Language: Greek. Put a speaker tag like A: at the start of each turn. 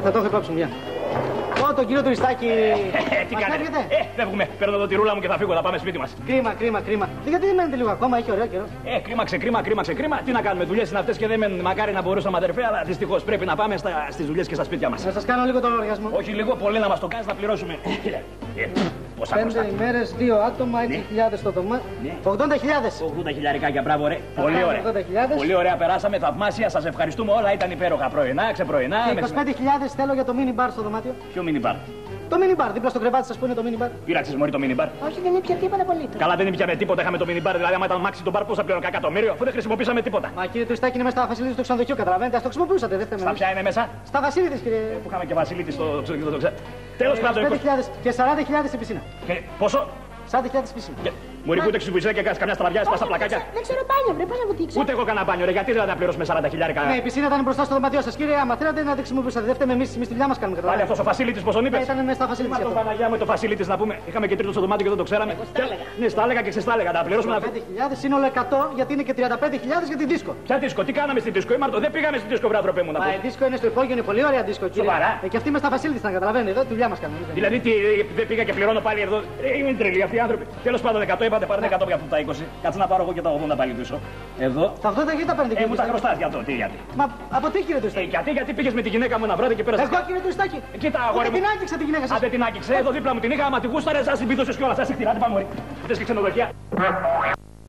A: Θα το έχω υπόψη μια. Τον κύριο Τουριστάκη.
B: Τι κάνετε? Φεύγουμε. Παίρνω εδώ τη ρούλα μου και θα φύγω. Θα πάμε σπίτι μας.
A: Κρίμα. Γιατί δεν μένετε λίγο ακόμα, έχει ωραίο καιρό.
B: Κρίμαξε. Τι να κάνουμε, δουλειές είναι αυτές και δεν μένουν. Μακάρι να μπορούσαμε, αδερφέ, αλλά δυστυχώς πρέπει να πάμε στις δουλειές και στα σπίτια μας.
A: Να σας κάνω λίγο τον λογαριασμό.
B: Όχι λίγο, πολύ να μας το κάνεις να πληρώσουμε. Πόσα
A: 5 ημέρες, 2 άτομα, 6.000 το δωμάτιο. 80.000.
B: 80 χιλιάρικια, μπράβο, ρε. Πολύ ωραία, περάσαμε θαυμάσια. Σας ευχαριστούμε όλα. Ήταν υπέροχα πρωινά, ξεπρωινά.
A: 25.000 θέλω για το mini bar στο δωμάτιο.
B: Ποιο mini bar?
A: Το mini bar, δίπλα στο κρεβάτι σας που είναι το mini bar.
B: Πήραξες μόλι το mini bar?
C: Όχι, δεν ήπια τίποτα απολύτως.
B: Καλά, δεν ήπιαμε τίποτα. Είχαμε το mini bar. Δηλαδή, άμα ήταν μάξι το bar, πόσα πλέον εκατομμύριο, αφού δεν χρησιμοποίησαμε τίποτα.
A: Μα κύριε Τουριστάκη, είναι μέσα στα Βασιλίδη του ξενοδοχείου, καταλαβαίνετε. Ας το χρησιμοποιούσατε, δεν θέλουμε.
B: Στα ποια είναι μέσα?
A: Στα Βασιλίδη, κύριε.
B: Που είχαμε και Βασιλίτη στο ξενοδοχείο. Τέλος πάντων.
A: 5.000 και 40.000 στην πισίνα.
B: Πόσο?
A: 40.000 στην πισίνα.
B: Μου ρίχνουν την πισίνα και κάνει καμιά στραβιά, σπάσα πλακάκια.
C: Δεν ξέρω μπάνιο, πρέπει να μου δείξει.
B: Ούτε εγώ κανένα μπάνιο, ρε. Γιατί δεν θα πληρώσουμε 40 χιλιάρικα?
A: Ναι, η πισίνα ήταν μπροστά στο δωμάτιό σας, κύριε. Άμα θέλατε να τη χρησιμοποιούσατε, δεν φταίμε εμείς τη δουλειά μας κάνουμε.
B: Πάλι αυτός ο Φασίλητης, πώς τον είπες?
A: Ήταν μέσα στα Βασιλίδη.
B: Το Παναγιά με το Φασίλητης να πούμε. Είχαμε και τρίτο στο δωμάτιο και δεν το ξέραμε. Ναι, στα έλεγα και ξεστά έλεγα. Να πληρώσουμε
A: 5.000 σύνολο 100 γιατί είναι και 35.000 για τη δίσκο.
B: Ποια δίσκο, τι κάναμε στη δίσκο, Μάρτο, δεν πήγαμε στη δίσκο, βρε άνθρωπε μου.
A: Μα η δίσκο είναι στο υπόγειο, είναι πολύ ωραία δίσκο, κύριε.
B: Σοβαρά?
A: Και αυτή με στα Βασίλη να καταλαβαίνετε, εδώ τη δουλειά μας κάνουμε.
B: Δηλαδή τι, δεν πήγα και πληρώνω πάλι εδώ. Είμαι τρελή αυτοί οι άνθρωποι. Τέλος πάντων 100 είπατε, πάρετε 100 για αυτά τα 20. Κάτσε να πάρω εγώ και τα 80 πάλι πίσω. Εδώ.
A: Τα 80 γιατί τα παίρνετε, κύριε.
B: Μου τα χρωστάς για το, τι γιατί.
A: Μα από τι, κύριε Τουριστάκη?
B: Γιατί πήγες με τη γυναίκα μου ένα βράδυ και πέρασες.
A: Εγώ, κύριε Τουριστάκη.
B: Κοίτα, αγόρι μου.
A: Την άγγιξα τη γυναίκα σας.
B: Άντε την άγγιξε, εδώ δίπλα μου την είχα, άμα τη γούσταρε, σας την πηδούσες κιόλας, σας τη χτυπάτε, πάμε. Αυτές και ξενοδοχεία.